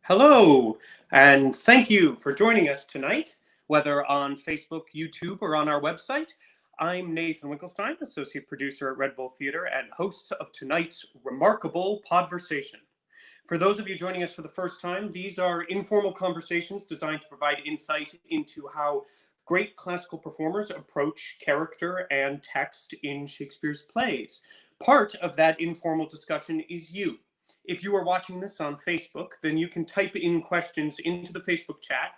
Hello, and thank you for joining us tonight, whether on Facebook, YouTube, or on our website. I'm Nathan Winkelstein, Associate Producer at Red Bull Theater and host of tonight's remarkable Podversation. For those of you joining us for the first time, these are informal conversations designed to provide insight into how great classical performers approach character and text in Shakespeare's plays. Part of that informal discussion is you. If you are watching this on Facebook, then you can type in questions into the Facebook chat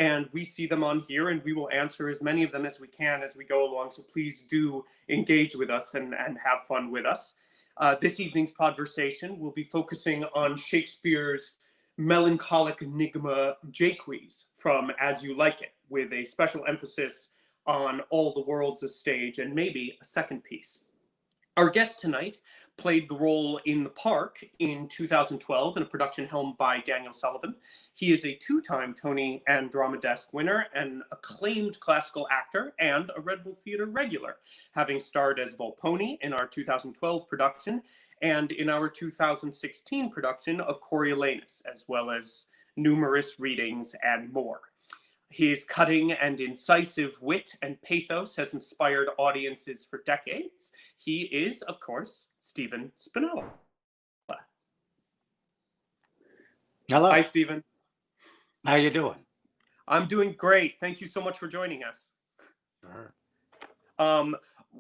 and we see them on here and we will answer as many of them as we can as we go along. So please do engage with us and have fun with us. This evening's Podversation will be focusing on Shakespeare's melancholic enigma Jaques from As You Like It, with a special emphasis on All the World's a Stage and maybe a second piece. Our guest tonight played the role in The Park in 2012 in a production helmed by Daniel Sullivan. He is a two-time Tony and Drama Desk winner, an acclaimed classical actor, and a Red Bull Theater regular, having starred as Volpone in our 2012 production and in our 2016 production of Coriolanus, as well as numerous readings and more. His cutting and incisive wit and pathos has inspired audiences for decades. He is, of course, Stephen Spinella. Hello. Hi, Stephen. How you doing? I'm doing great. Thank you so much for joining us. Sure.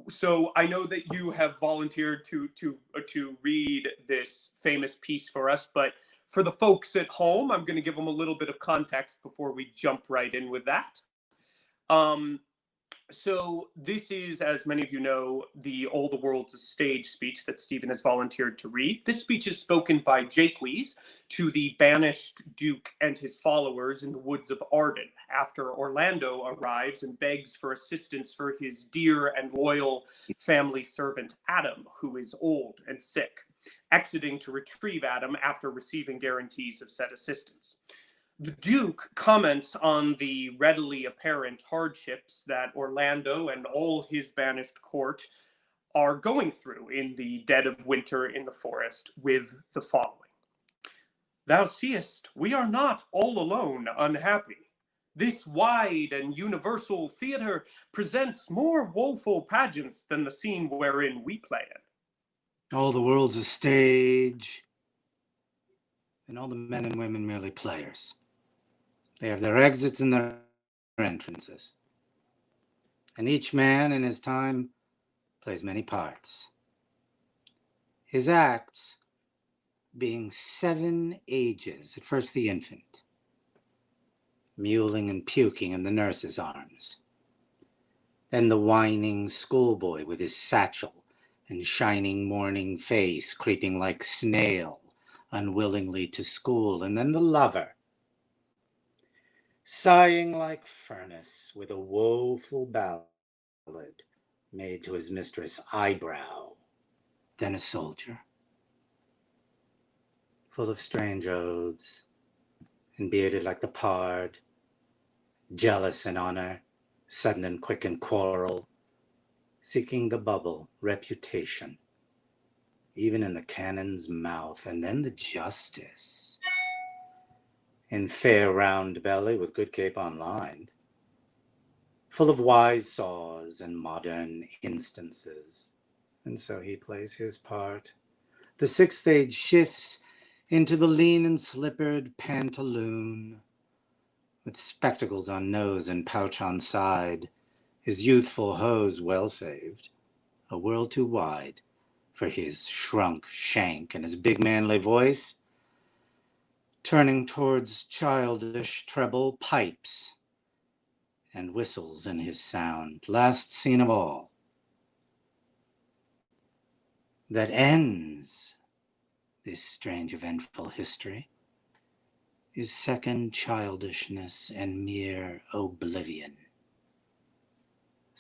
So I know that you have volunteered to read this famous piece for us, but for the folks at home, I'm going to give them a little bit of context before we jump right in with that. So this is, as many of you know, the All the World's a Stage speech that Stephen has volunteered to read. This speech is spoken by Jaques to the banished Duke and his followers in the woods of Arden after Orlando arrives and begs for assistance for his dear and loyal family servant Adam, who is old and sick, exiting to retrieve Adam after receiving guarantees of said assistance. The Duke comments on the readily apparent hardships that Orlando and all his banished court are going through in the dead of winter in the forest with the following. Thou seest, we are not all alone unhappy. This wide and universal theatre presents more woeful pageants than the scene wherein we play in. All the world's a stage, and all the men and women merely players. They have their exits and their entrances. And each man in his time plays many parts. His acts being 7 ages, at first the infant, mewling and puking in the nurse's arms. Then the whining schoolboy with his satchel and shining morning face creeping like snail unwillingly to school. And then the lover, sighing like furnace with a woeful ballad made to his mistress' eyebrow. Then a soldier, full of strange oaths, and bearded like the pard, jealous in honor, sudden and quick in quarrel, seeking the bubble, reputation, even in the cannon's mouth. And then the justice, in fair round belly with good cape on line, full of wise saws and modern instances. And so he plays his part. The 6th age shifts into the lean and slippered pantaloon, with spectacles on nose and pouch on side, his youthful hose well saved, a world too wide for his shrunk shank, and his big manly voice, turning towards childish treble pipes and whistles in his sound. Last scene of all, that ends this strange eventful history, is second childishness and mere oblivion.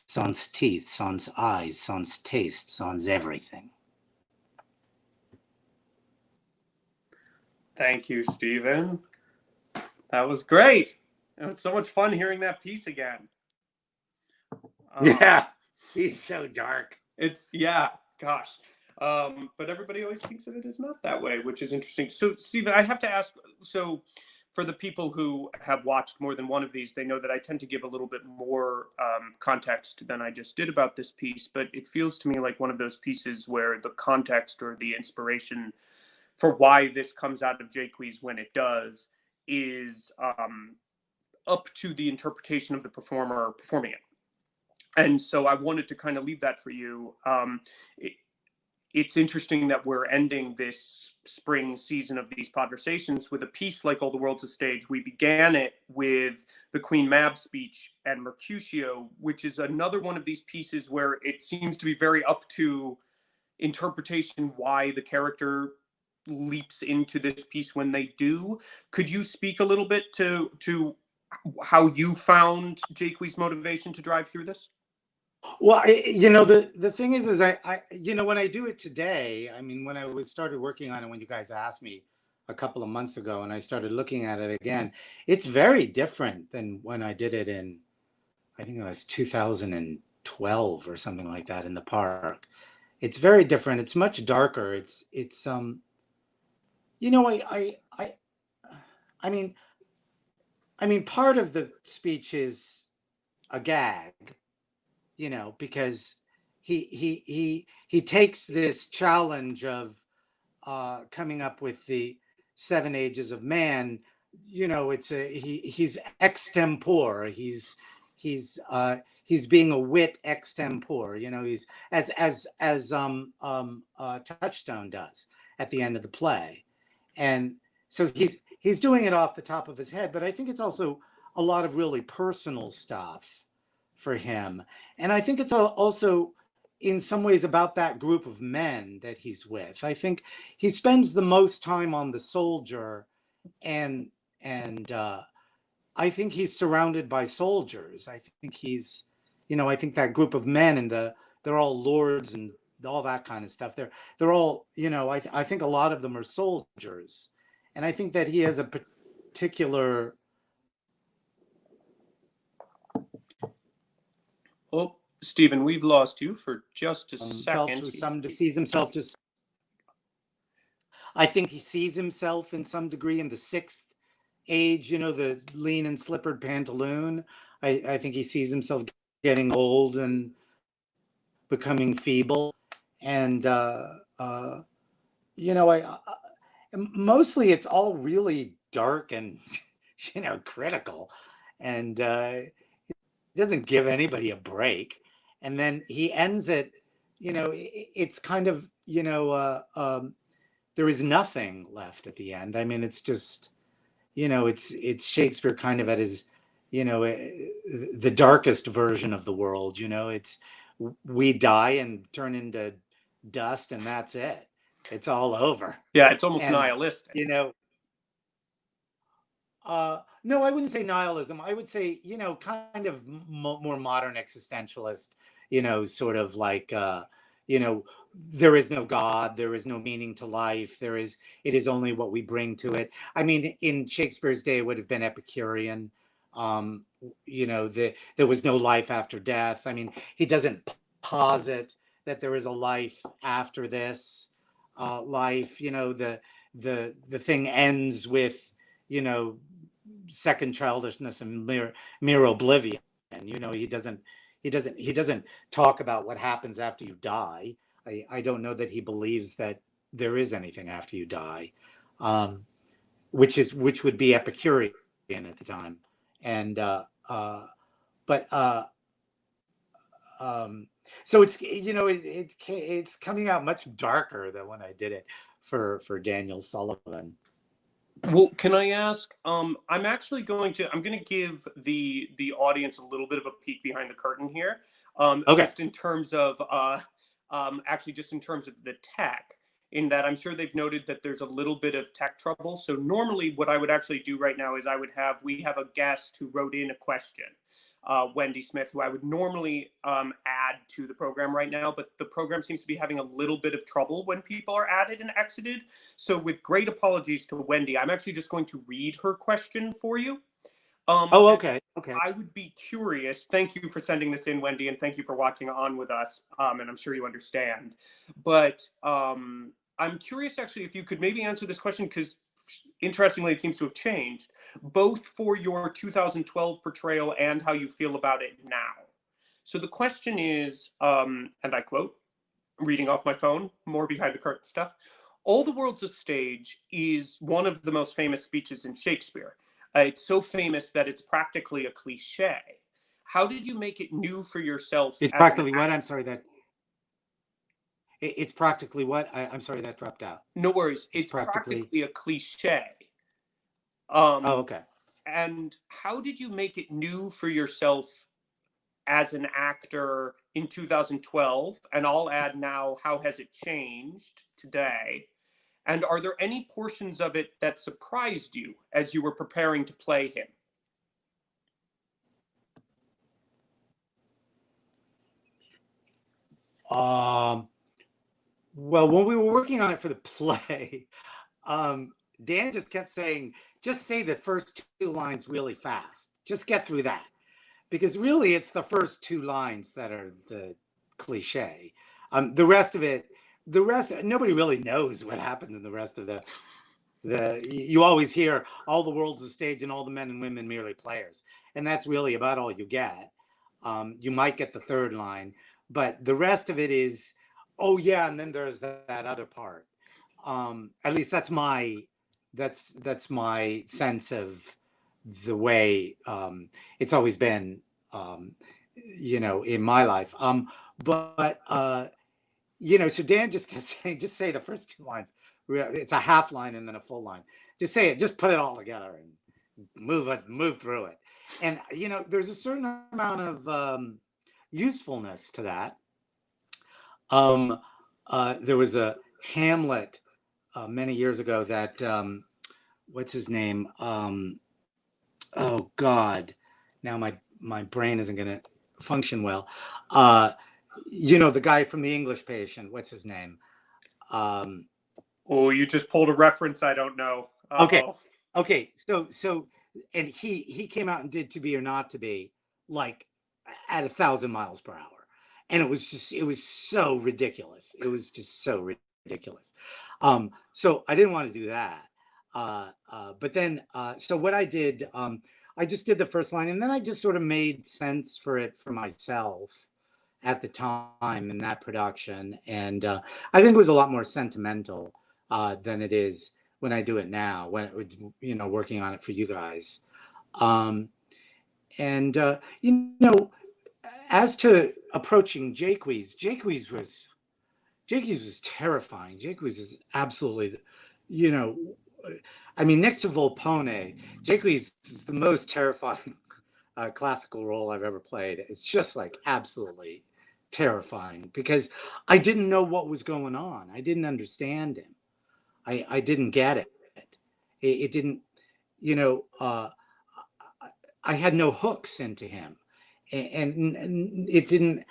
Sans teeth, sans eyes, sans taste, sans everything. Thank you, Stephen. That was great. It was so much fun hearing that piece again. Yeah, he's so dark. Yeah, gosh. But everybody always thinks of it as not that way, which is interesting. So, Stephen, I have to ask, so for the people who have watched more than one of these, they know that I tend to give a little bit more context than I just did about this piece, but it feels to me like one of those pieces where the context or the inspiration for why this comes out of Jacques when it does is up to the interpretation of the performer performing it. And so I wanted to kind of leave that for you. It's interesting that we're ending this spring season of these Podversations with a piece like All the World's a Stage. We began it with the Queen Mab speech and Mercutio, which is another one of these pieces where it seems to be very up to interpretation why the character leaps into this piece when they do. Could you speak a little bit to how you found Jacques' motivation to drive through this? Well, the thing is I when I do it today, I mean, when I started working on it, when you guys asked me a couple of months ago, and I started looking at it again, it's very different than when I did it in, I think it was 2012 or something like that in the park. It's very different. It's much darker. It's I mean, part of the speech is a gag, because he takes this challenge of coming up with the 7 ages of man. He's extempore. He's being a wit extempore. He's as Touchstone does at the end of the play, and so he's doing it off the top of his head. But I think it's also a lot of really personal stuff for him. And I think it's also in some ways about that group of men that he's with. I think he spends the most time on the soldier, and I think he's surrounded by soldiers. I think he's, I think that group of men and they're all lords and all that kind of stuff. They're all, I think a lot of them are soldiers. And I think that he has a particular. Oh, Stephen, we've lost you for just a second. Sees himself just. I think he sees himself in some degree in the 6th age, the lean and slippered pantaloon. I think he sees himself getting old and becoming feeble, and mostly it's all really dark and critical, and he doesn't give anybody a break. And then he ends it, it's kind of, there is nothing left at the end. I mean, it's just, it's Shakespeare kind of at his, the darkest version of the world. It's, we die and turn into dust, and that's it. It's all over. Yeah, it's almost nihilistic. No, I wouldn't say nihilism. I would say, kind of more modern existentialist, sort of like, there is no God, there is no meaning to life. It is only what we bring to it. I mean, in Shakespeare's day, it would have been Epicurean. There was no life after death. I mean, he doesn't posit that there is a life after this life. The thing ends with, second childishness and mere oblivion. He doesn't talk about what happens after you die. I don't know that he believes that there is anything after you die, which would be Epicurean at the time. And so it's it's coming out much darker than when I did it for Daniel Sullivan. Well, can I ask? I'm going to give the audience a little bit of a peek behind the curtain here. Okay. Just in terms of just in terms of the tech. In that, I'm sure they've noted that there's a little bit of tech trouble. So normally, what I would actually do right now is we have a guest who wrote in a question, Wendy Smith, who I would normally add to the program right now, but the program seems to be having a little bit of trouble when people are added and exited. So with great apologies to Wendy, I'm actually just going to read her question for you. Okay. I would be curious. Thank you for sending this in, Wendy, and thank you for watching on with us. And I'm sure you understand. But I'm curious, actually, if you could maybe answer this question, because interestingly, it seems to have changed, both for your 2012 portrayal and how you feel about it now. So the question is, and I quote, reading off my phone, more behind the curtain stuff, "All the World's a Stage" is one of the most famous speeches in Shakespeare. It's so famous that it's practically a cliche. How did you make it new for yourself? It's practically what? I'm sorry, that it's practically what? I'm sorry, that dropped out. No worries. It's practically a cliche. Oh, okay. And how did you make it new for yourself as an actor in 2012? And I'll add now, how has it changed today? And are there any portions of it that surprised you as you were preparing to play him? Well, when we were working on it for the play, Dan just kept saying, just say the first two lines really fast. Just get through that. Because really, it's the first two lines that are the cliche. The rest of it, nobody really knows what happens in the rest of you always hear all the world's a stage and all the men and women merely players. And that's really about all you get. You might get the third line, but the rest of it is, oh yeah, and then there's that other part. At least that's my sense of the way it's always been, in my life. So Dan just kept saying, just say the first two lines. It's a half line and then a full line. Just say it, just put it all together and move through it. And, there's a certain amount of usefulness to that. There was a Hamlet many years ago that, what's his name? Oh God, now my brain isn't going to function well. The guy from The English Patient, what's his name? Oh, you just pulled a reference I don't know. Okay. So, and he came out and did To Be or Not to Be, like at 1,000 miles per hour. And it was so ridiculous. It was just so ridiculous. So I didn't want to do that. But then, so what I did, I just did the first line, and then I just sort of made sense for it for myself at the time in that production. And I think it was a lot more sentimental than it is when I do it now, when working on it for you guys. As to approaching Jacques was terrifying. Jacques is absolutely, next to Volpone, Jacques is the most terrifying classical role I've ever played. It's just like absolutely terrifying because I didn't know what was going on. I didn't understand him. I didn't get it. It didn't, I had no hooks into him. And it didn't,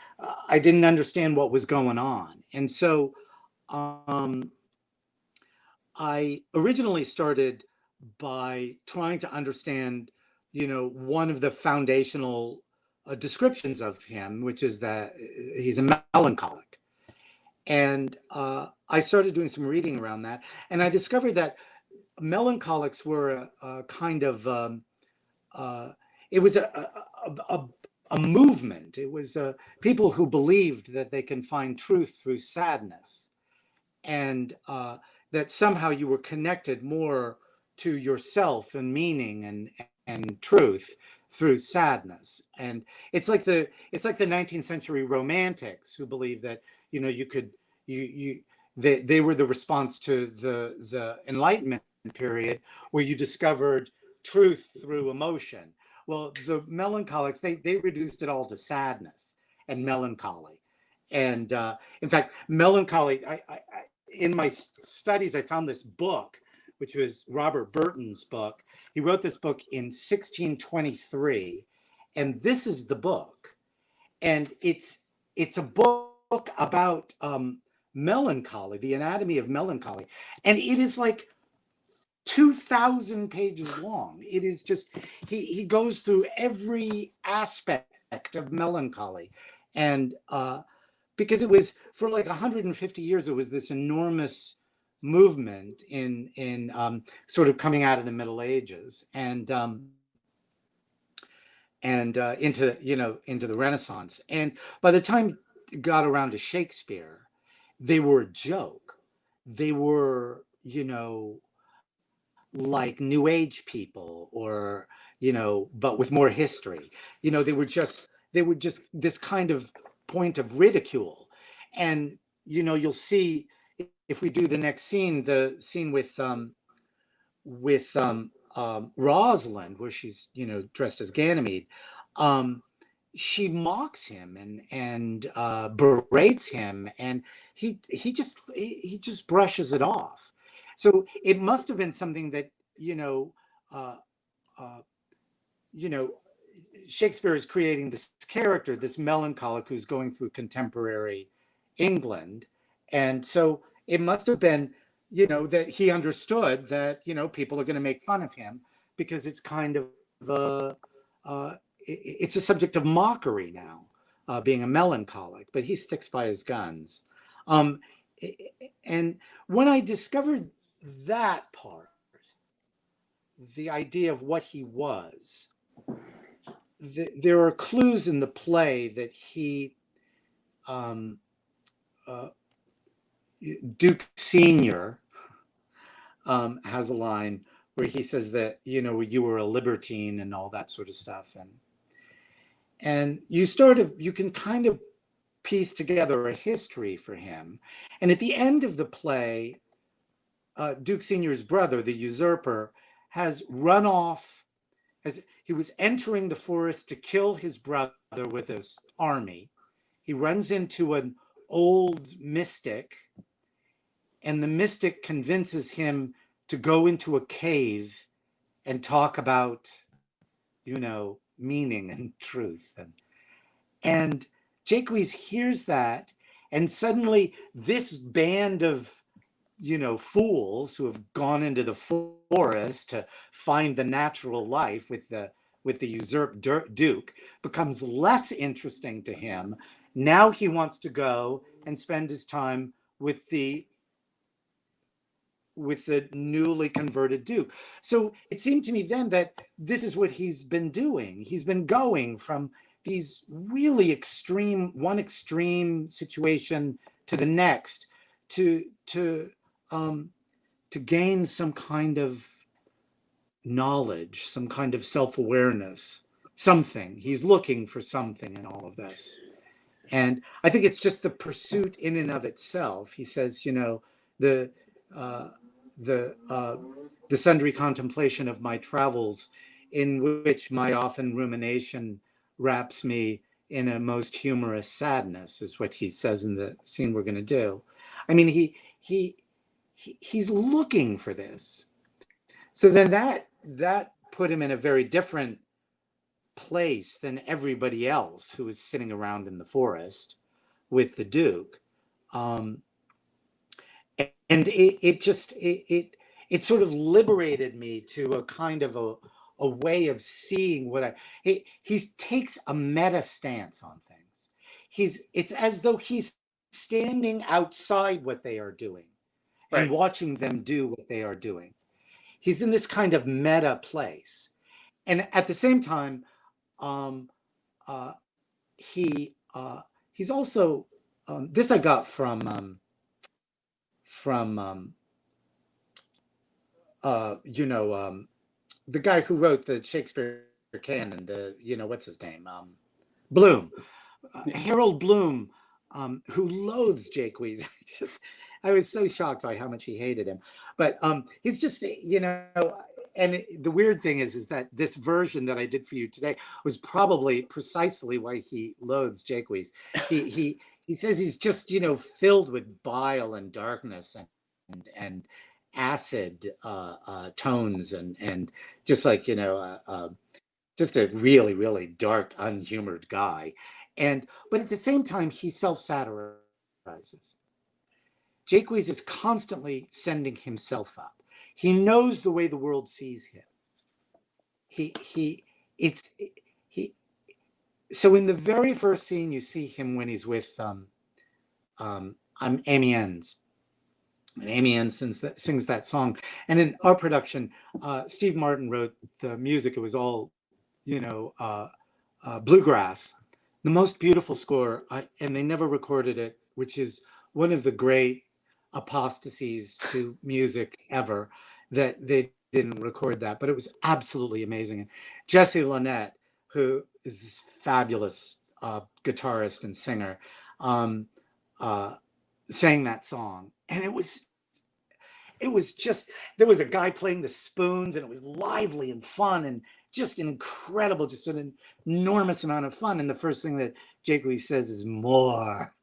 I didn't understand what was going on. And so I originally started by trying to understand, one of the foundational descriptions of him, which is that he's a melancholic. And I started doing some reading around that. And I discovered that melancholics were a kind of, it was a movement. It was people who believed that they can find truth through sadness, and that somehow you were connected more to yourself and meaning and truth through sadness. And it's like the 19th century romantics who believed that they were the response to the Enlightenment period, where you discovered truth through emotion. Well, the melancholics, they reduced it all to sadness and melancholy. And in fact, melancholy, I in my studies, I found this book, which was Robert Burton's book. He wrote this book in 1623, and this is the book. And it's a book about melancholy, the anatomy of melancholy. And it is like 2,000 pages long. It is just, he goes through every aspect of melancholy. And because it was, for like 150 years, it was this enormous movement in sort of coming out of the Middle Ages and into, you know, into the Renaissance. And by the time it got around to Shakespeare, they were a joke. They were, you know, like New Age people, or, you know, but with more history. You know, they were just this kind of point of ridicule. And, you know, you'll see if we do the next scene, the scene with Rosalind, where she's, you know, dressed as Ganymede, she mocks him and berates him, and he just brushes it off. So it must have been something that, you know, uh, uh, you know, Shakespeare is creating this character, this melancholic who's going through contemporary England, and so it must have been, you know, that he understood that, you know, people are going to make fun of him because it's kind of it's a subject of mockery now, being a melancholic, but he sticks by his guns. And when I discovered that part, the idea of what he was, there are clues in the play that he, Duke Senior, has a line where he says that, you know, you were a libertine and all that sort of stuff. And you can kind of piece together a history for him. And at the end of the play, Duke Senior's brother, the usurper, has run off, as he was entering the forest to kill his brother with his army. He runs into an old mystic, and the mystic convinces him to go into a cave and talk about, you know, meaning and truth. And Jacques hears that, and suddenly this band of, you know, fools who have gone into the forest to find the natural life with the usurped duke becomes less interesting to him. Now he wants to go and spend his time with the newly converted duke. So it seemed to me then that this is what he's been doing. He's been going from these really one extreme situation to the next, to gain some kind of knowledge, some kind of self-awareness, something. He's looking for something in all of this. And I think it's just the pursuit in and of itself. He says, you know, the sundry contemplation of my travels, in which my often rumination wraps me in a most humorous sadness, is what he says in the scene we're going to do. I mean, he's looking for this. So then that put him in a very different place than everybody else who was sitting around in the forest with the Duke. And it sort of liberated me to a kind of a way of seeing what he takes a meta stance on things. It's as though he's standing outside what they are doing and watching them do what they are doing. He's in this kind of meta place. And at the same time, he's also, this I got from the guy who wrote the Shakespeare canon, what's his name? Bloom. Harold Bloom, who loathes Jacques. I was so shocked by how much he hated him. But he's just, and the weird thing is that this version that I did for you today was probably precisely why he loathes Jacques. He says he's just, filled with bile and darkness and acid tones and just like, just a really, really dark, unhumored guy. But at the same time, he self-satirizes. Jacques is constantly sending himself up. He knows the way the world sees him. So in the very first scene, you see him when he's with Amiens, And Amy Ann sings that song. And in our production, Steve Martin wrote the music. It was all, bluegrass. The most beautiful score, and they never recorded it, which is one of the great apostasies to music ever, that they didn't record that. But it was absolutely amazing. And Jesse Lynette, who is this fabulous guitarist and singer, sang that song. And it was just, there was a guy playing the spoons, and it was lively and fun and just incredible, just an enormous amount of fun. And the first thing that Jacques says is more.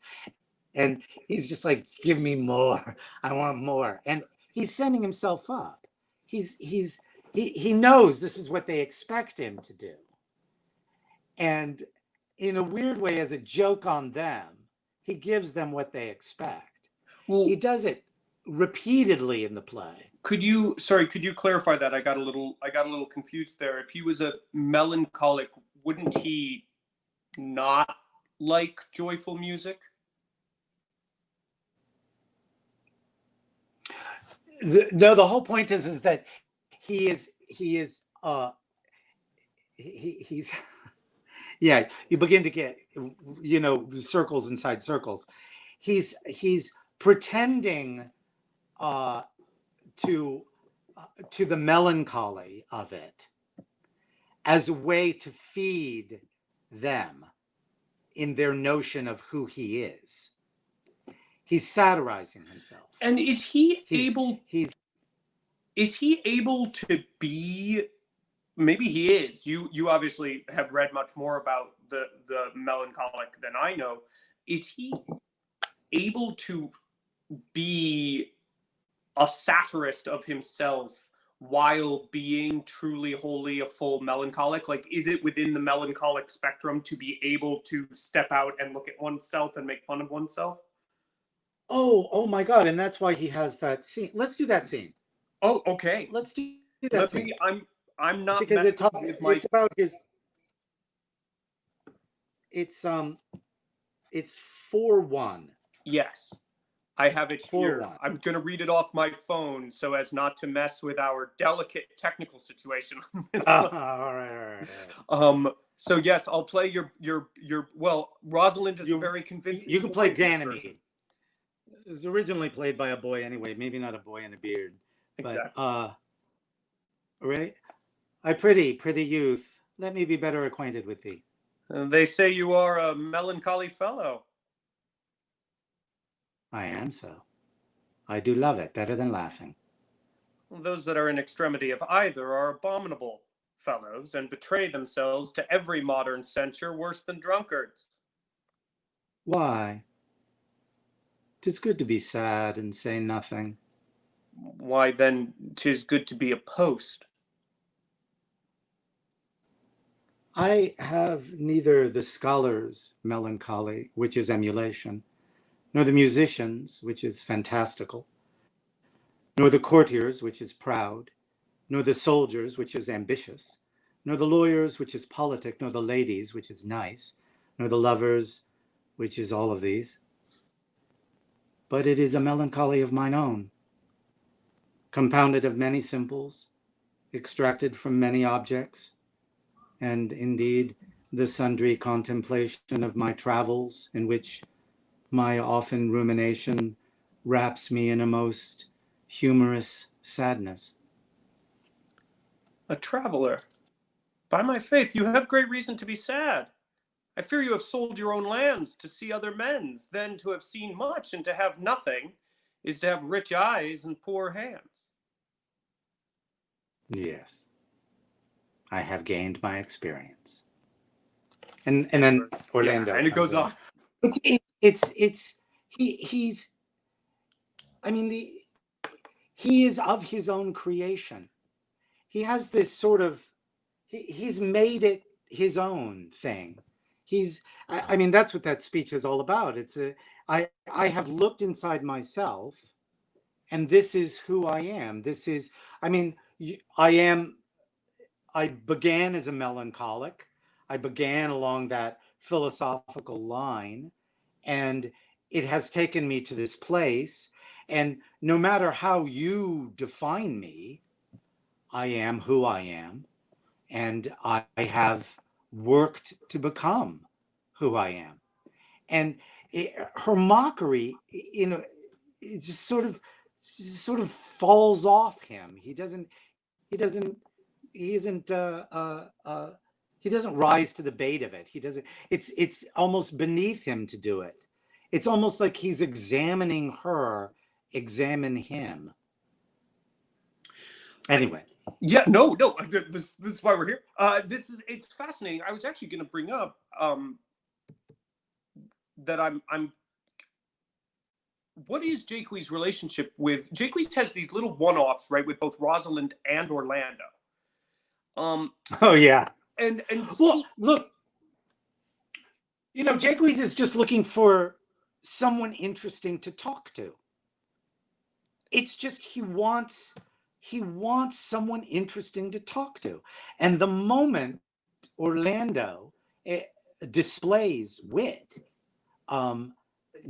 And he's just like, give me more. I want more. And he's sending himself up. He knows this is what they expect him to do. And in a weird way, as a joke on them, he gives them what they expect. Well, he does it repeatedly in the play. Could you clarify that? I got a little confused there. If he was a melancholic, wouldn't he not like joyful music? The whole point is that he's yeah, you begin to get, circles inside circles. He's pretending to the melancholy of it as a way to feed them in their notion of who he is. He's satirizing himself. And is he able to be, maybe he is, you obviously have read much more about the melancholic than I know. Is he able to be a satirist of himself while being truly, wholly a full melancholic? Like, is it within the melancholic spectrum to be able to step out and look at oneself and make fun of oneself? Oh my God. And that's why he has that scene. Let's do that scene. Oh, okay. Let's do that scene. I'm not, because it's about his, it's 4-1. Yes. I have it here. 4-1. I'm going to read it off my phone so as not to mess with our delicate technical situation. All right. So yes, I'll play your well, Rosalind is very convincing. You can play Ganymede. It was originally played by a boy anyway, maybe not a boy in a beard. Exactly. But ready? I pretty youth, let me be better acquainted with thee. They say you are a melancholy fellow. I am so. I do love it better than laughing. Those that are in extremity of either are abominable fellows, and betray themselves to every modern censure worse than drunkards. Why? 'Tis good to be sad and say nothing. Why then 'tis good to be a post. I have neither the scholar's melancholy, which is emulation, nor the musician's, which is fantastical, nor the courtier's, which is proud, nor the soldier's, which is ambitious, nor the lawyer's, which is politic, nor the lady's, which is nice, nor the lover's, which is all of these. But it is a melancholy of mine own, compounded of many simples, extracted from many objects, and indeed the sundry contemplation of my travels, in which my often rumination wraps me in a most humorous sadness. A traveler. By my faith, you have great reason to be sad. I fear you have sold your own lands to see other men's. Then to have seen much and to have nothing is to have rich eyes and poor hands. Yes, I have gained my experience. And then Orlando. Yeah, and it goes on. He is of his own creation. He has this sort of, he's made it his own thing. That's what that speech is all about. I have looked inside myself, and this is who I am. I began as a melancholic. I began along that philosophical line, and it has taken me to this place. And no matter how you define me, I am who I am, and I have worked to become who I am. And her mockery, it just sort of falls off him. He doesn't rise to the bait of it. He doesn't. It's almost beneath him to do it. It's almost like he's examining her, examine him. Anyway. Yeah, no. This is why we're here. It's fascinating. I was actually going to bring up that I'm. What is Jacques' relationship with Jacques? Has these little one-offs, right, with both Rosalind and Orlando. Oh yeah. And well, look, Jacques is just looking for someone interesting to talk to. It's just he wants someone interesting to talk to. And the moment Orlando displays wit,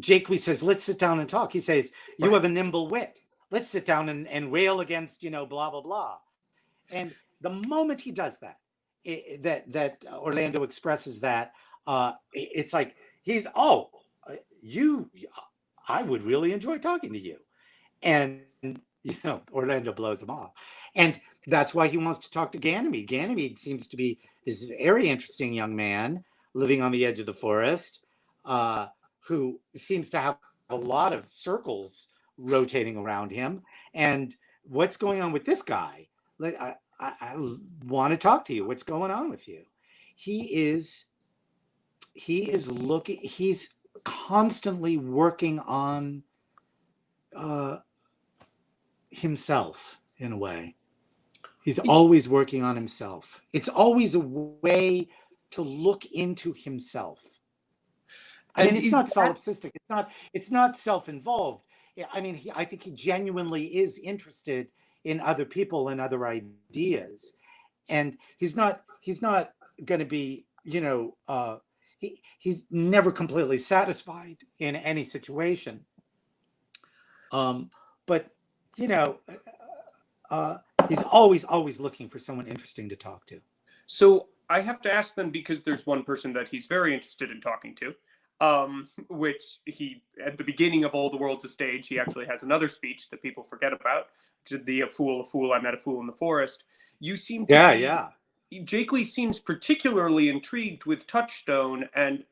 Jacques says, let's sit down and talk. He says, you have a nimble wit. Let's sit down and rail against, blah, blah, blah. And the moment he does that, that Orlando expresses that, it's like I would really enjoy talking to you. And, Orlando blows him off. And that's why he wants to talk to Ganymede. Ganymede seems to be this very interesting young man living on the edge of the forest, who seems to have a lot of circles rotating around him. And what's going on with this guy? I want to talk to you. What's going on with you? He's constantly working on himself in a way. He's always working on himself. It's always a way to look into himself. I mean, it's not solipsistic. It's not self-involved. I mean, I think he genuinely is interested in other people and other ideas, and he's not going to be, he's never completely satisfied in any situation. But he's always looking for someone interesting to talk to. So I have to ask them, because there's one person that he's very interested in talking to. Which he, at the beginning of All the World's a Stage, he actually has another speech that people forget about, to the a fool, I met a fool in the forest. You seem to Jacques seems particularly intrigued with Touchstone, and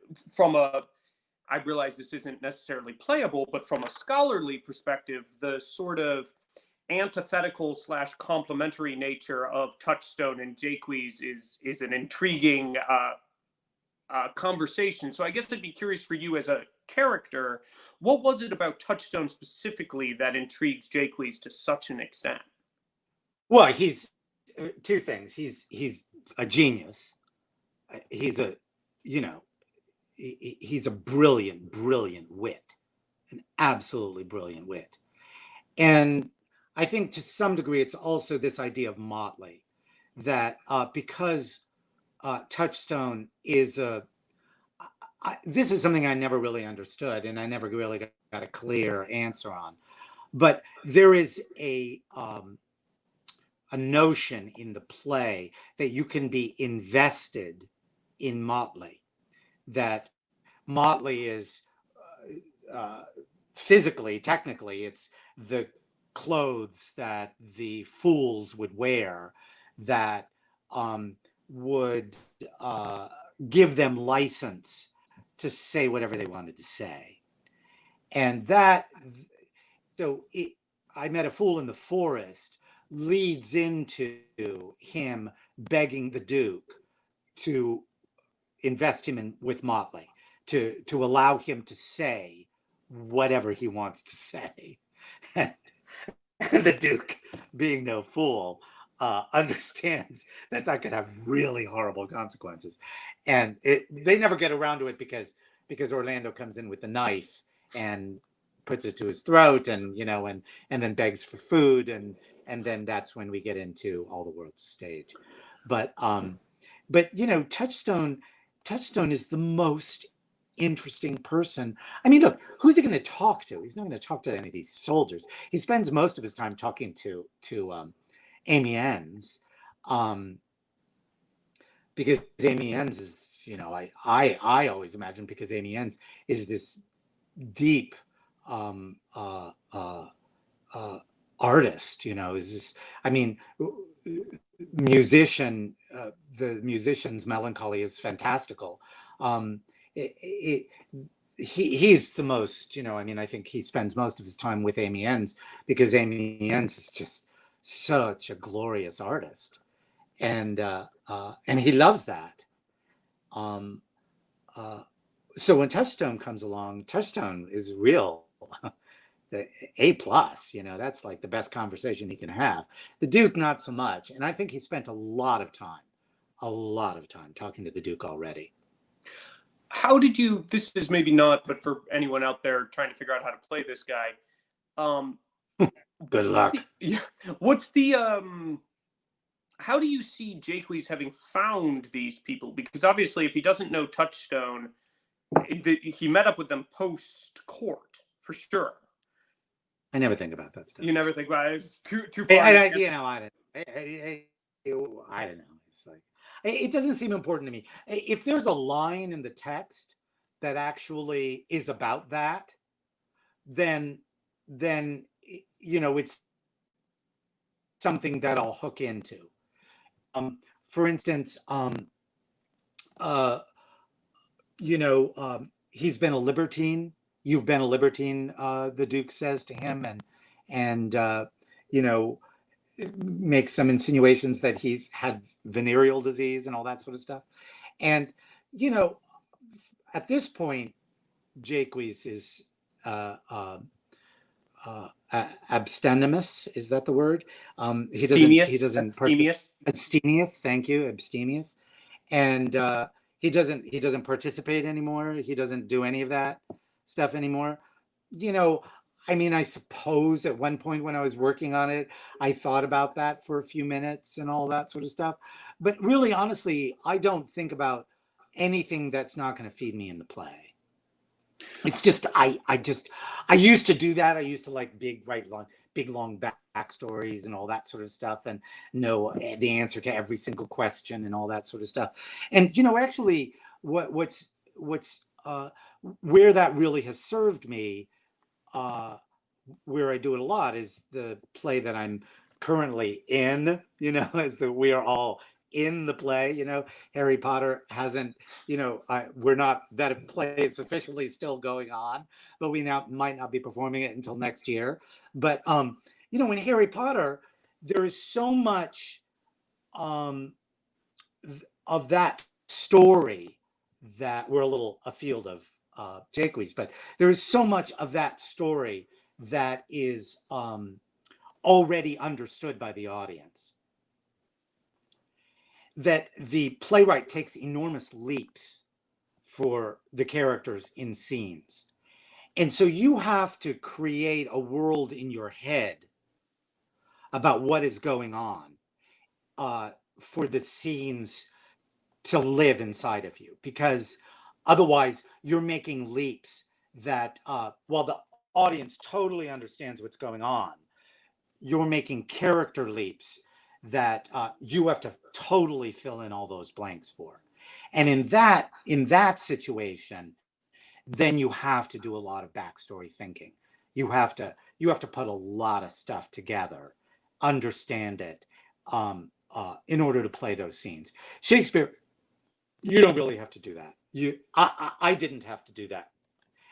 I realize this isn't necessarily playable, but from a scholarly perspective, the sort of antithetical / complementary nature of Touchstone and Jacques is an intriguing conversation. So I guess I'd be curious for you as a character, what was it about Touchstone specifically that intrigues Jacques to such an extent? Well, he's two things. He's a genius. He's a brilliant wit, an absolutely brilliant wit. And I think to some degree it's also this idea of motley, that because Touchstone is this is something I never really understood, and I never really got a clear answer on. But there is a notion in the play that you can be invested in motley. That motley is physically, technically, it's the clothes that the fools would wear that would give them license to say whatever they wanted to say. And I met a fool in the forest leads into him begging the Duke to invest him with motley, to allow him to say whatever he wants to say. And the Duke, being no fool, understands that could have really horrible consequences. And they never get around to it because Orlando comes in with the knife and puts it to his throat, and and then begs for food, and then that's when we get into All the World's Stage. But Touchstone is the most interesting person. I mean, look, who's he going to talk to? He's not going to talk to any of these soldiers. He spends most of his time talking to Amy Enns, because Amy Enns is, you know, I always imagine, because Amy Enns is this deep artist, you know, is this, I mean, musician, the musician's melancholy is fantastical. He's the most, you know, I mean, I think he spends most of his time with Amy Enns because Amy Enns is just such a glorious artist, and he loves that. So when Touchstone comes along, Touchstone is real. The A+, you know, that's like the best conversation he can have. The Duke, not so much. And I think he spent a lot of time talking to the Duke already. How did you, this is maybe not, but for anyone out there trying to figure out how to play this guy, good luck. What's the, how do you see Jacques having found these people? Because obviously if he doesn't know Touchstone, he met up with them post-court, for sure. I never think about that stuff. You never think about it? It's too far. I don't know. It's like, it doesn't seem important to me. If there's a line in the text that actually is about that, then you know, it's something that I'll hook into. For instance, you know, he's been a libertine. You've been a libertine, the Duke says to him, and you know, makes some insinuations that he's had venereal disease and all that sort of stuff. And, you know, at this point, Jacques is abstemious. Is that the word? Abstemious. Abstemious. Thank you. Abstemious. And he doesn't participate anymore. He doesn't do any of that stuff anymore. You know, I mean, I suppose at one point when I was working on it, I thought about that for a few minutes and all that sort of stuff. But really, honestly, I don't think about anything that's not going to feed me in the play. It's just, I used to do that. I used to like big long backstories and all that sort of stuff, and know the answer to every single question and all that sort of stuff. And, you know, actually what's where that really has served me, where I do it a lot, is the play that I'm currently in, you know, we are all in the play, you know. Harry Potter hasn't, you know, we're not, that play is officially still going on, but we now might not be performing it until next year. But, you know, in Harry Potter, there is so much of that story that we're a little afield of Jacques, but there is so much of that story that is already understood by the audience, that the playwright takes enormous leaps for the characters in scenes. And so you have to create a world in your head about what is going on for the scenes to live inside of you, because otherwise you're making leaps that while the audience totally understands what's going on, you're making character leaps that you have to totally fill in all those blanks for. And in that situation, then you have to do a lot of backstory thinking. You have to put a lot of stuff together, understand it, in order to play those scenes. Shakespeare, you don't really have to do that. I didn't have to do that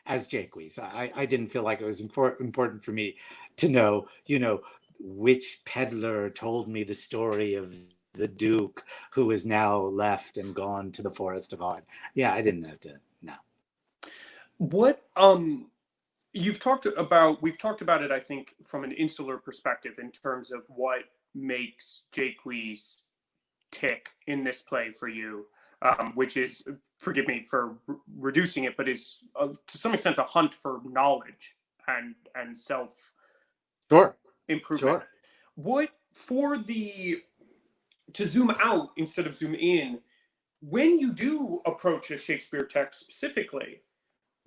as Jacques. I didn't feel like it was important for me to know, you know, which peddler told me the story of the Duke who is now left and gone to the Forest of Arden. Yeah, I didn't have to. No. What we've talked about it, I think, from an insular perspective in terms of what makes Jacques tick in this play for you, which is, forgive me for reducing it, but is to some extent a hunt for knowledge and self improvement. Sure. What, to zoom out instead of zoom in, when you do approach a Shakespeare text specifically,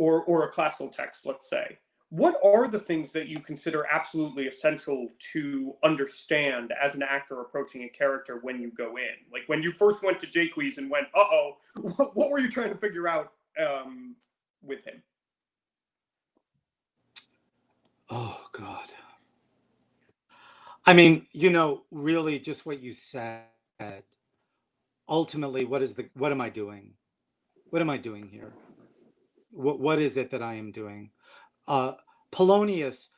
or a classical text, let's say, what are the things that you consider absolutely essential to understand as an actor approaching a character when you go in? Like when you first went to Jaques and went, uh-oh, what were you trying to figure out with him? Oh, God. I mean, really just what you said. Ultimately, what am I doing? What am I doing here? What is it that I am doing? Polonius,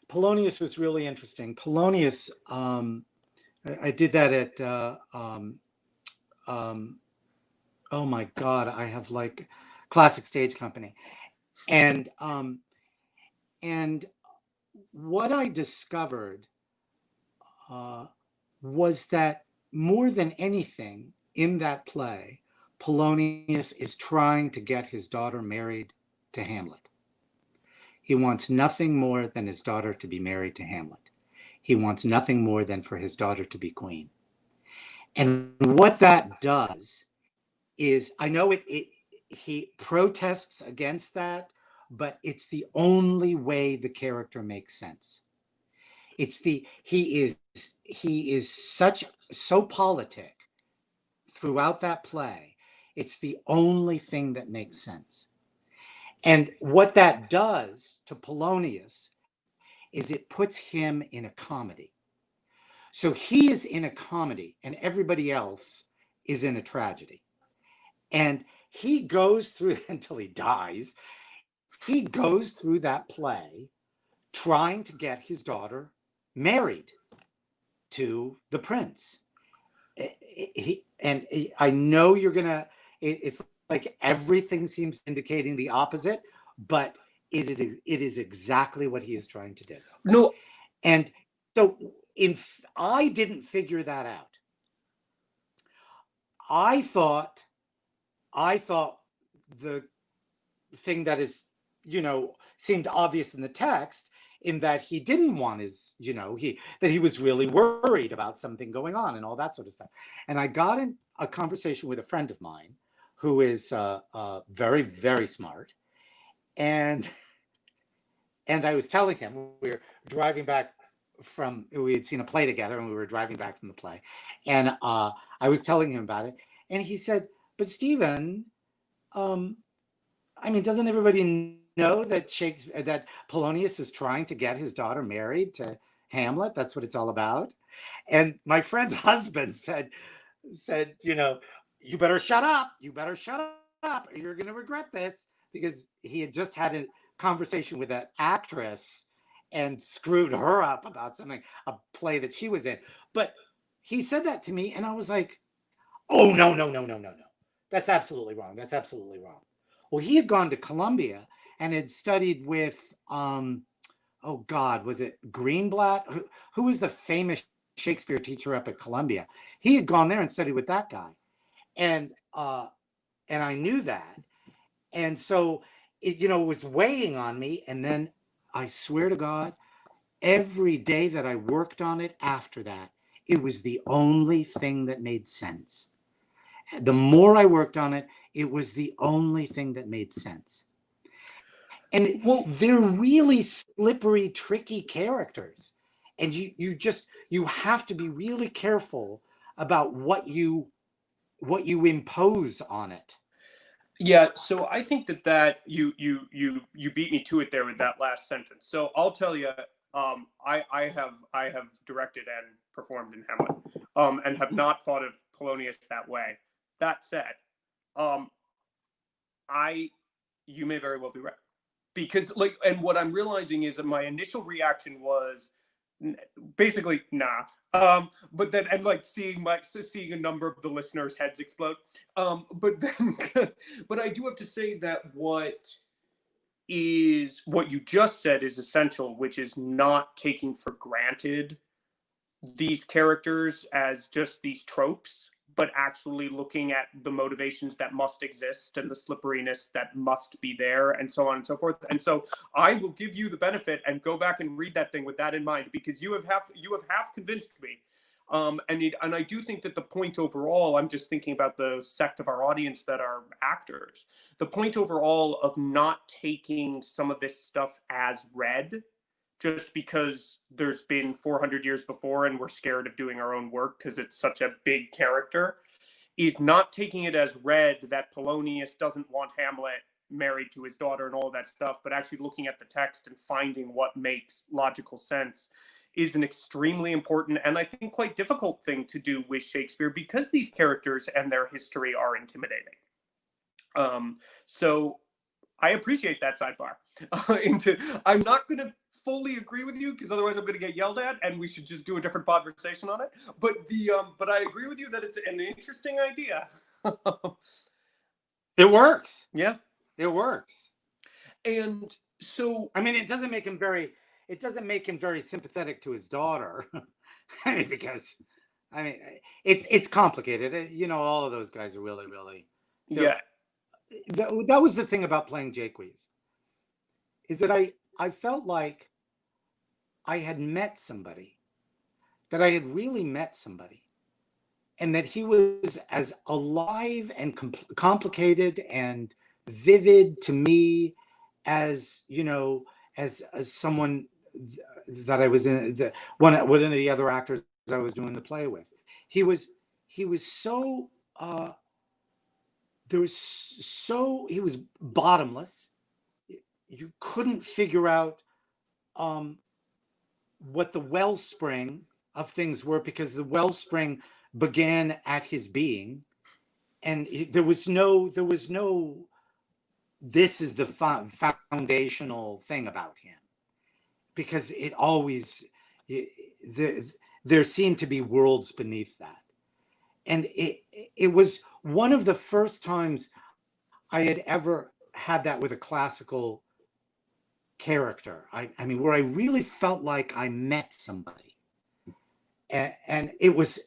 Polonius was really interesting. Polonius, I did that at, oh my God, I have like Classic Stage Company. And what I discovered was that more than anything in that play, Polonius is trying to get his daughter married to Hamlet. He wants nothing more than his daughter to be married to Hamlet. He wants nothing more than for his daughter to be queen. And what that does is, I know he protests against that, but it's the only way the character makes sense. He is so politic throughout that play. It's the only thing that makes sense. And what that does to Polonius is it puts him in a comedy. So he is in a comedy and everybody else is in a tragedy. And he goes through until he dies. He goes through that play trying to get his daughter married to the prince. I know you're gonna, it's like everything seems indicating the opposite, but it is exactly what he is trying to do. No. And so I didn't figure that out. I thought the thing that is, seemed obvious in the text, in that he didn't want his, that he was really worried about something going on and all that sort of stuff. And I got in a conversation with a friend of mine who is very, very smart. And I was telling him, we were driving back we had seen a play together and we were driving back from the play. And I was telling him about it. And he said, but Stephen, I mean, doesn't everybody know that that Polonius is trying to get his daughter married to Hamlet? That's what it's all about. And my friend's husband said, you better shut up. You better shut up. Or you're going to regret this, because he had just had a conversation with an actress and screwed her up about something, a play that she was in. But he said that to me and I was like, oh, no. That's absolutely wrong. That's absolutely wrong. Well, he had gone to Columbia and had studied with, oh God, was it Greenblatt? Who was the famous Shakespeare teacher up at Columbia? He had gone there and studied with that guy. And I knew that. And so it was weighing on me. And then I swear to God, every day that I worked on it after that, it was the only thing that made sense. The more I worked on it, it was the only thing that made sense. And they're really slippery, tricky characters. And you have to be really careful about what you impose on it. Yeah, so I think that you beat me to it there with that last sentence. So I'll tell you, I have directed and performed in Hamlet, and have not thought of Polonius that way. That said, you may very well be right, because and what I'm realizing is that my initial reaction was basically nah. But then, and seeing a number of the listeners' heads explode. But then, but I do have to say that what you just said is essential, which is not taking for granted these characters as just these tropes, but actually looking at the motivations that must exist and the slipperiness that must be there, and so on and so forth. And so I will give you the benefit and go back and read that thing with that in mind, because you have half convinced me. And I do think that the point overall, I'm just thinking about the sect of our audience that are actors, the point overall of not taking some of this stuff as read just because there's been 400 years before and we're scared of doing our own work because it's such a big character, is not taking it as read that Polonius doesn't want Hamlet married to his daughter and all that stuff, but actually looking at the text and finding what makes logical sense is an extremely important and I think quite difficult thing to do with Shakespeare because these characters and their history are intimidating. So I appreciate that sidebar. I'm not going to fully agree with you because otherwise I'm going to get yelled at, and we should just do a different podversation on it. But I agree with you that it's an interesting idea. It works. Yeah, it works. And so, I mean, it doesn't make him very sympathetic to his daughter. I mean, because it's complicated. You know, all of those guys are really. Yeah. That was the thing about playing Jaques, is that I felt like I had met somebody, that I had really met somebody, and that he was as alive and complicated and vivid to me as, you know, as someone that I was in one of the other actors I was doing the play with. He was so he was bottomless. You couldn't figure out what the wellspring of things were, because the wellspring began at his being, and there was no this is the foundational thing about him, because it always there seemed to be worlds beneath that. And it was one of the first times I had ever had that with a classical character. I mean, where I really felt like I met somebody, and it was,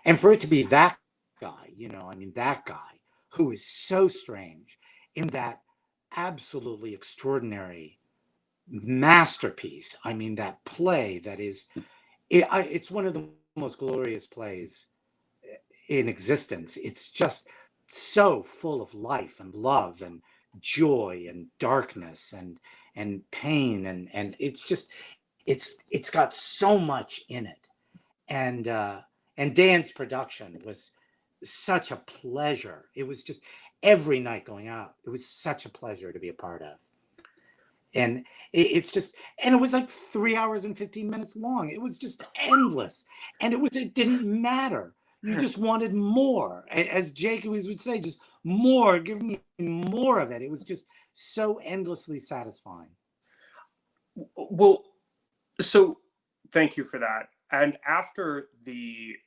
and for it to be that guy, you know, I mean, that guy who is so strange in that absolutely extraordinary masterpiece. I mean, that play that is, it's one of the most glorious plays in existence. It's just so full of life and love and joy and darkness and pain, and it's just it's got so much in it. And Dan's production was such a pleasure. It was just every night going out, it was such a pleasure to be a part of. And it's just, and it was like 3 hours and 15 minutes long. It was just endless, and it didn't matter. You just wanted more, as Jake would say, just more, give me more of it. It was just so endlessly satisfying. Well, so thank you for that. And after the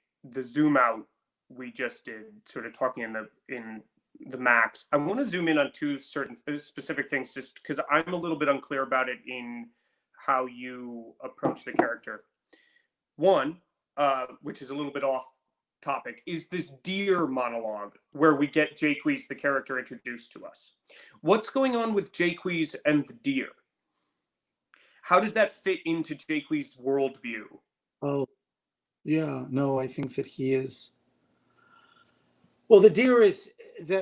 zoom out we just did, sort of talking in the max, I want to zoom in on two certain specific things, just because I'm a little bit unclear about it in how you approach the character. One, which is a little bit off topic, is this deer monologue where we get Jaques, the character, introduced to us. What's going on with Jaques and the deer? How does that fit into Jaques' worldview? Oh, yeah, no, I think that he is. Well, the deer is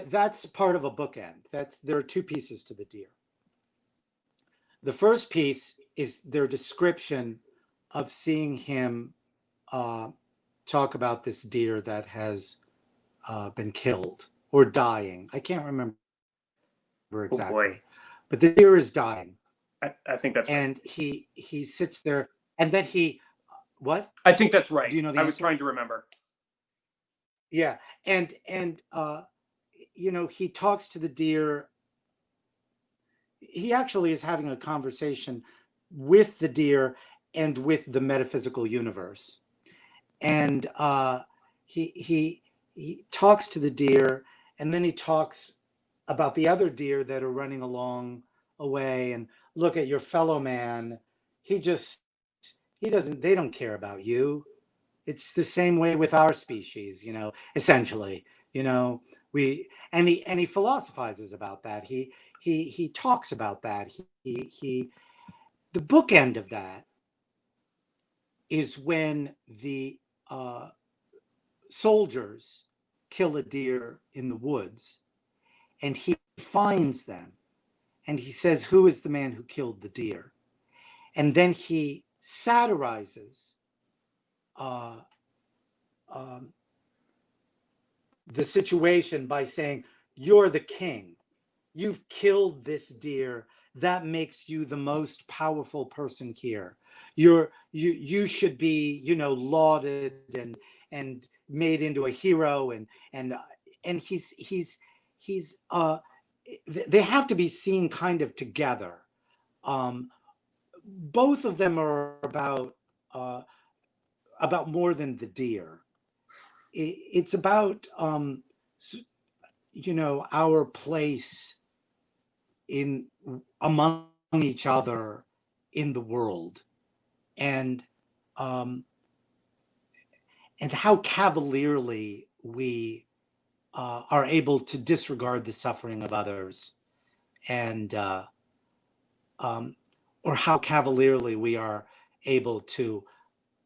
that's part of a bookend. There are two pieces to the deer. The first piece is their description of seeing him talk about this deer that has been killed or dying. I can't remember exactly. Oh boy. But the deer is dying. I think that's and right. He sits there, and then he what? I think that's right. Do you know the I answer? was trying to remember. Yeah, and you know, he talks to the deer. He actually is having a conversation with the deer and with the metaphysical universe, and he talks to the deer, and then he talks about the other deer that are running along away, and look at your fellow man. They don't care about you. It's the same way with our species, you know, essentially, you know, he philosophizes about that. He talks about that. The bookend of that is when the soldiers kill a deer in the woods, and he finds them, and he says, "Who is the man who killed the deer?" And then he satirizes the situation by saying, "You're the king. You've killed this deer. That makes you the most powerful person here. You should be, you know, lauded and made into a hero." And he's they have to be seen kind of together. Both of them are about more than the deer. It's about you know, our place in among each other in the world, and how cavalierly we are able to disregard the suffering of others, and or how cavalierly we are able to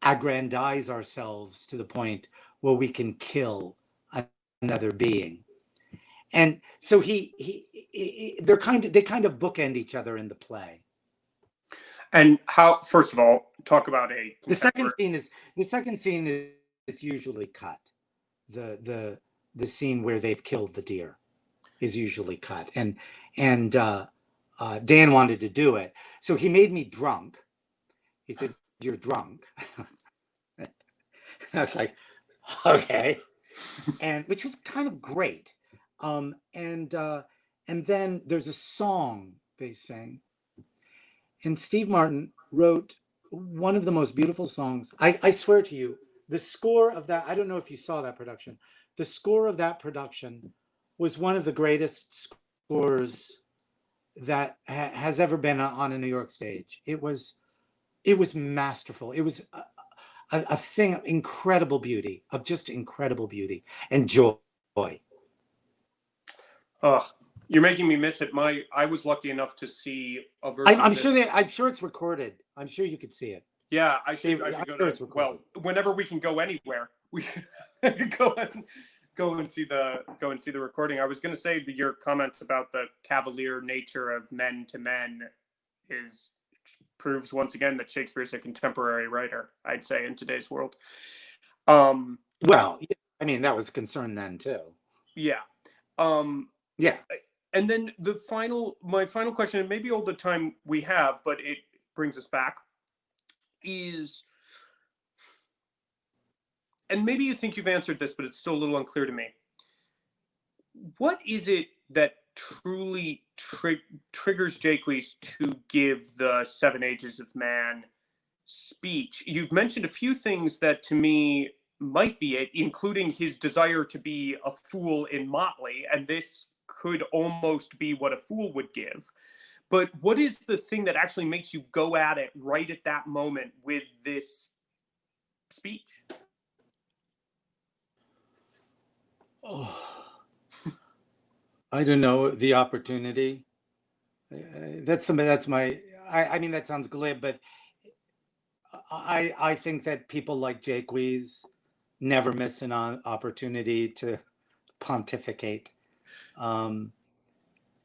aggrandize ourselves to the point where we can kill another being. And so they kind of bookend each other in the play. And how, first of all, talk about the second scene is usually cut. The scene where they've killed the deer is usually cut, and Dan wanted to do it, so he made me drunk. He said, "You're drunk." I was like, okay, and which was kind of great. And then there's a song they sing, and Steve Martin wrote one of the most beautiful songs. I swear to you, the score of that, I don't know if you saw that production, the score of that production was one of the greatest scores that has ever been on a New York stage. It was masterful. It was a thing of incredible beauty, and joy. Oh, you're making me miss it. I was lucky enough to see a version. I'm sure it's recorded. I'm sure you could see it. Yeah, I should go to. Well, whenever we can go anywhere, we go and see the recording. I was going to say that your comment about the cavalier nature of men to men proves once again that Shakespeare is a contemporary writer, I'd say, in today's world. Well, I mean, that was a concern then too. Yeah. Yeah. And then my final question, and maybe all the time we have, but it brings us back, is, and maybe you think you've answered this, but it's still a little unclear to me. What is it that truly triggers Jacques to give the 7 Ages of Man speech? You've mentioned a few things that to me might be it, including his desire to be a fool in motley, and this could almost be what a fool would give. But what is the thing that actually makes you go at it right at that moment with this speech? Oh, I don't know, the opportunity. That's my. I mean, that sounds glib, but I think that people like Jacques never miss an opportunity to pontificate.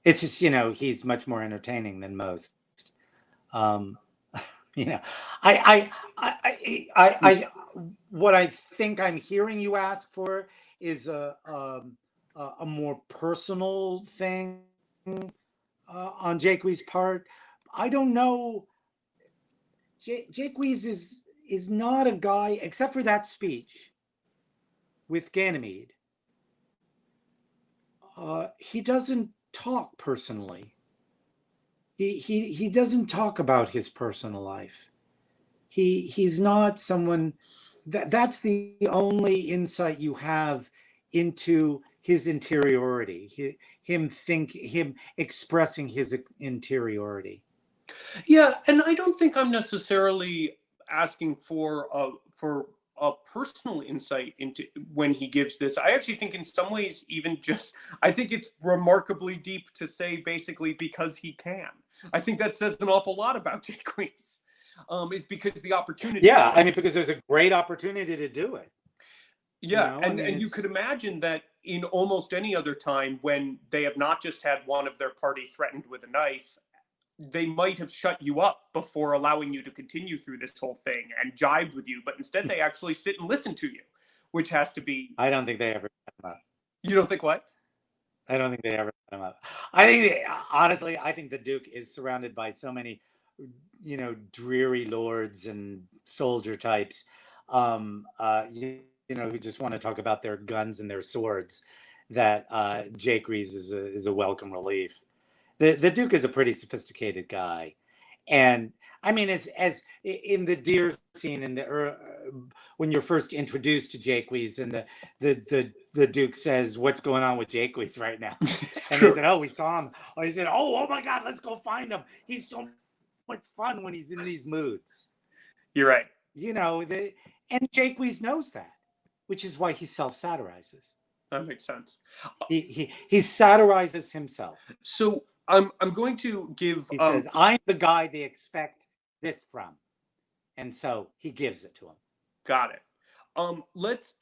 It's just, you know, he's much more entertaining than most. You know, what I think I'm hearing you ask for is a more personal thing on Jacques' part. I don't know. Jacques is not a guy, except for that speech with Ganymede. He doesn't talk personally. He doesn't talk about his personal life. He's not someone that's the only insight you have into his interiority. Him expressing his interiority. Yeah, and I don't think I'm necessarily asking for a personal insight into when he gives this. I actually think in some ways, I think it's remarkably deep to say basically because he can. I think that says an awful lot about Jacques. is because the opportunity. Yeah, I mean, because there's a great opportunity to do it. Yeah, You know, I mean, and you could imagine that in almost any other time when they have not just had one of their party threatened with a knife, they might have shut you up before allowing you to continue through this whole thing and jibed with you, but instead they actually sit and listen to you, which has to be. I don't think they ever shut him up. You don't think what? I don't think they ever shut him up. I think, honestly, I think the Duke is surrounded by so many, you know, dreary lords and soldier types, you know, who just want to talk about their guns and their swords, that Jacques is a welcome relief. The Duke is a pretty sophisticated guy, and I mean, as in the deer scene in the when you're first introduced to Jacques, and the Duke says, "What's going on with Jacques right now?" And he said, "Oh, we saw him." Oh, he said, "Oh my God, let's go find him. He's so much fun when he's in these moods." You're right. You know, and Jacques knows that, which is why he self-satirizes. That makes sense. He satirizes himself. So I'm going to give. He says, "I'm the guy they expect this from," and so he gives it to him. Got it. Let's.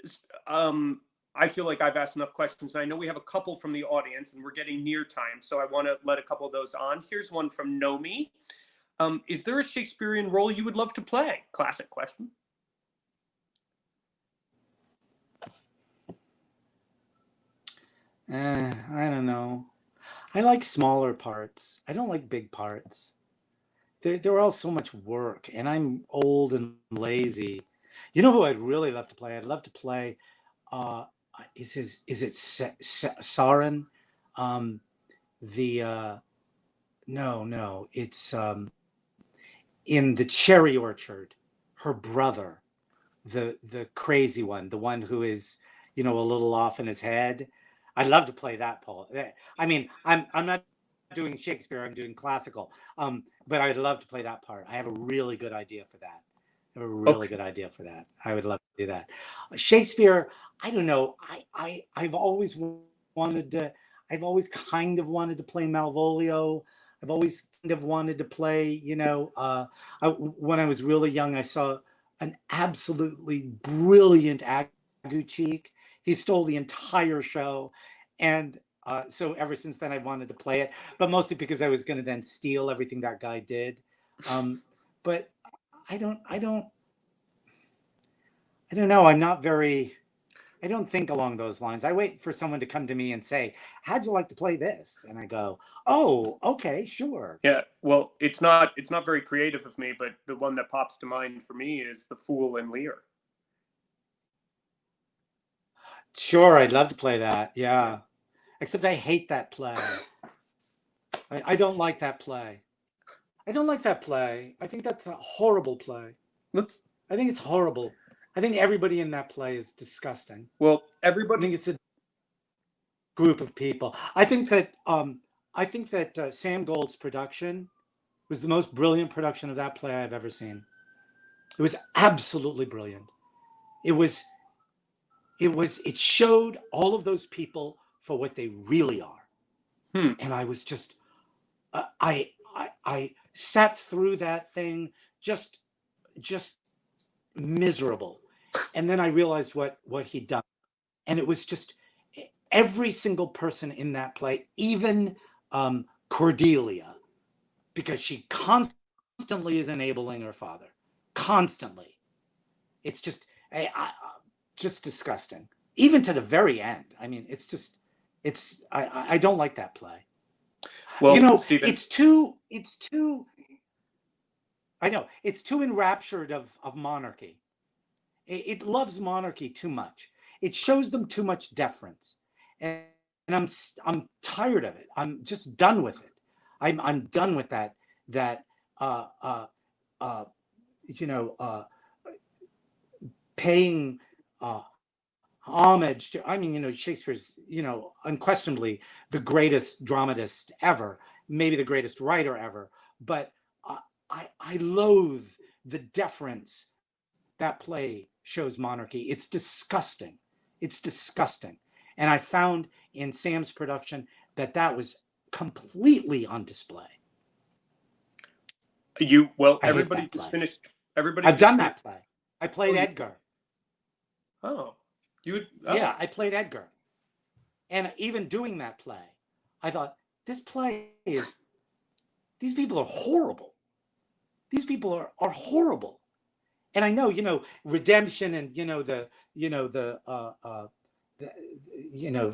I feel like I've asked enough questions. I know we have a couple from the audience, and we're getting near time, so I want to let a couple of those on. Here's one from Nomi. Is there a Shakespearean role you would love to play? Classic question. I don't know. I like smaller parts. I don't like big parts. They're all so much work, and I'm old and lazy. You know who I'd really love to play? I'd love to play. Is it Sarin? No, it's in The Cherry Orchard. Her brother, the crazy one, the one who is, you know, a little off in his head. I'd love to play that, Paul. I mean, I'm not doing Shakespeare, I'm doing classical. But I'd love to play that part. I have a really good idea for that. Good idea for that. I would love to do that. Shakespeare, I don't know. I've always wanted to. I've always kind of wanted to play Malvolio. I've always kind of wanted to play. You know, when I was really young, I saw an absolutely brilliant Aguchik. He stole the entire show, and so ever since then, I wanted to play it, but mostly because I was going to then steal everything that guy did. But I don't know. I'm not very. I don't think along those lines. I wait for someone to come to me and say, "How'd you like to play this?" And I go, "Oh, okay, sure." Yeah. Well, it's not very creative of me, but the one that pops to mind for me is The Fool in Lear. Sure, I'd love to play that. Yeah. Except I hate that play. I don't like that play. I don't like that play. I think that's a horrible play. I think it's horrible. I think everybody in that play is disgusting. Well, I think it's a group of people. I think that Sam Gold's production was the most brilliant production of that play I've ever seen. It was absolutely brilliant. It showed all of those people for what they really are. And I was just, I sat through that thing just miserable. And then I realized what he'd done. And it was just every single person in that play, even Cordelia, because she constantly is enabling her father. Constantly. It's just, just disgusting. Even to the very end. I mean, I don't like that play. Well, you know, Stephen, it's too I know, it's too enraptured of monarchy. It loves monarchy too much. It shows them too much deference. And I'm tired of it. I'm just done with it. I'm done with that paying homage to, I mean, you know, Shakespeare's, you know, unquestionably the greatest dramatist ever, maybe the greatest writer ever, but I loathe the deference that play shows monarchy. It's disgusting. It's disgusting. And I found in Sam's production that was completely on display. I hate everybody that just play. finished. Everybody. I've just done finished. that play. I played Edgar. Oh, Yeah, I played Edgar. And even doing that play, I thought, these people are horrible. These people are horrible. And I know, redemption and,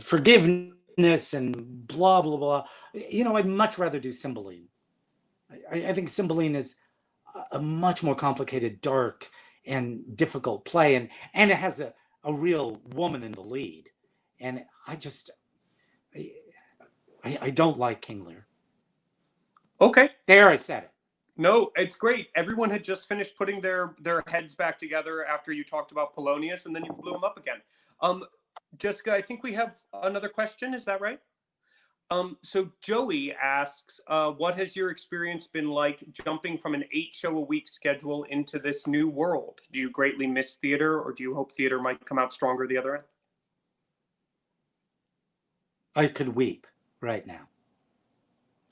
forgiveness and blah, blah, blah. I'd much rather do Cymbeline. I think Cymbeline is a much more complicated, dark, and difficult play. And it has a real woman in the lead. And I don't like King Lear. Okay. There, I said it. No, it's great. Everyone had just finished putting their heads back together after you talked about Polonius, and then you blew them up again. Jessica, I think we have another question. Is that right? So Joey asks, what has your experience been like jumping from an 8-show-a-week schedule into this new world? Do you greatly miss theater, or do you hope theater might come out stronger the other end? I could weep right now.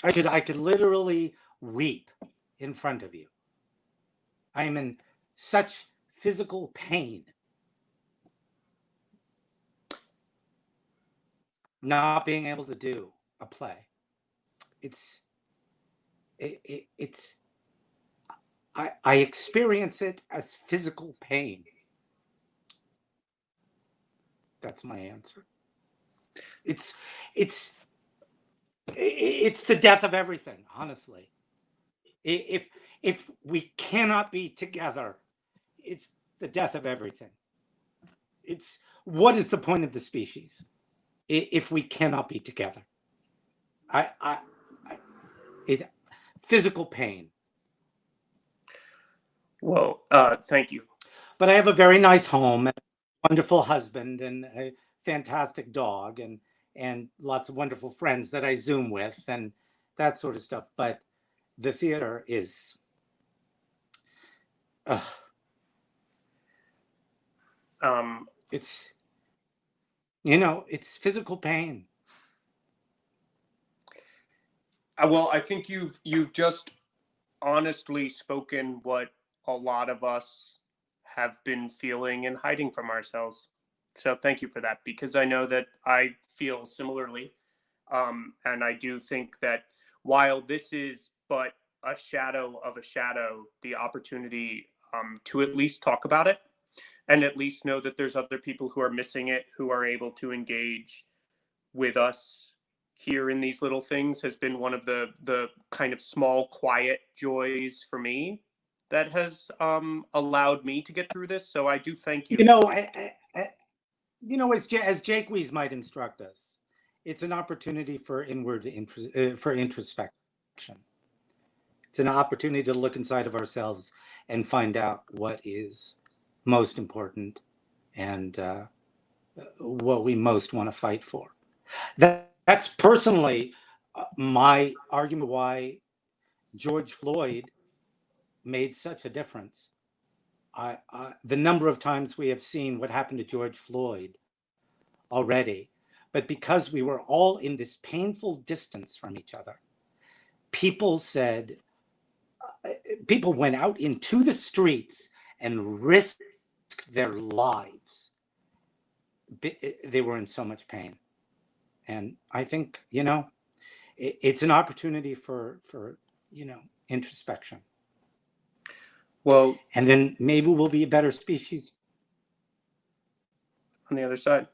I could literally weep in front of you. I am in such physical pain. Not being able to do a play. I experience it as physical pain. That's my answer. It's the death of everything, honestly. If we cannot be together, it's the death of everything. It's what is the point of the species if we cannot be together? Physical pain. Well, thank you. But I have a very nice home, and a wonderful husband, and a fantastic dog, and lots of wonderful friends that I Zoom with, and that sort of stuff. But the theater is, it's physical pain. Well, I think you've just honestly spoken what a lot of us have been feeling and hiding from ourselves. So thank you for that, because I know that I feel similarly. And I do think that while this is but a shadow of a shadow, the opportunity to at least talk about it and at least know that there's other people who are missing it, who are able to engage with us here in these little things, has been one of the kind of small, quiet joys for me that has allowed me to get through this. So I do thank you. As Jacques might instruct us, it's an opportunity for for introspection. It's an opportunity to look inside of ourselves and find out what is most important and what we most want to fight for. That's personally my argument why George Floyd made such a difference. The number of times we have seen what happened to George Floyd already, but because we were all in this painful distance from each other, people went out into the streets and risked their lives. They were in so much pain. And I think, it's an opportunity for introspection. Well, and then maybe we'll be a better species on the other side.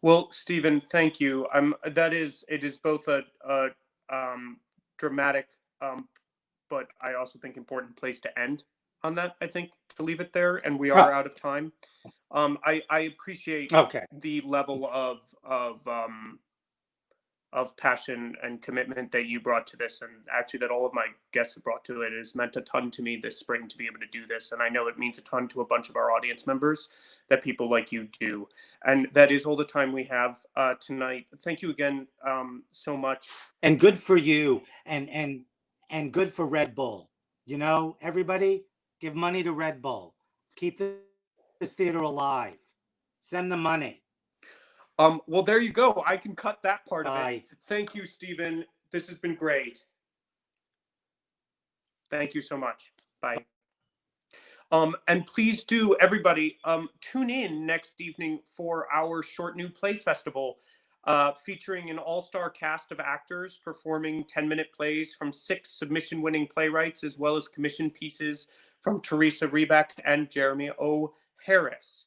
Well, Stephen, thank you. It is both a dramatic, but I also think important place to end on that. I think to leave it there, and we are out of time. I appreciate the level of passion and commitment that you brought to this, and actually that all of my guests have brought to it. It has meant a ton to me this spring to be able to do this, and I know it means a ton to a bunch of our audience members that people like you do. And that is all the time we have tonight. Thank you again so much. And good for you, and good for Red Bull. Everybody give money to Red Bull. Keep this theater alive. Send the money. Well, there you go. I can cut that part of it. Thank you, Stephen. This has been great. Thank you so much. Bye. And please do, everybody, tune in next evening for our short new play festival, featuring an all-star cast of actors performing 10-minute plays from 6 submission-winning playwrights, as well as commission pieces from Teresa Rebeck and Jeremy O. Harris.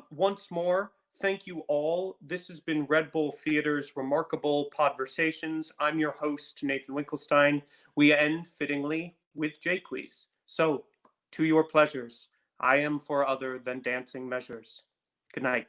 Once more, thank you all. This has been Red Bull Theater's Remarkable Podversations. I'm your host, Nathan Winkelstein. We end, fittingly, with Jacques. So, to your pleasures, I am for other than dancing measures. Good night.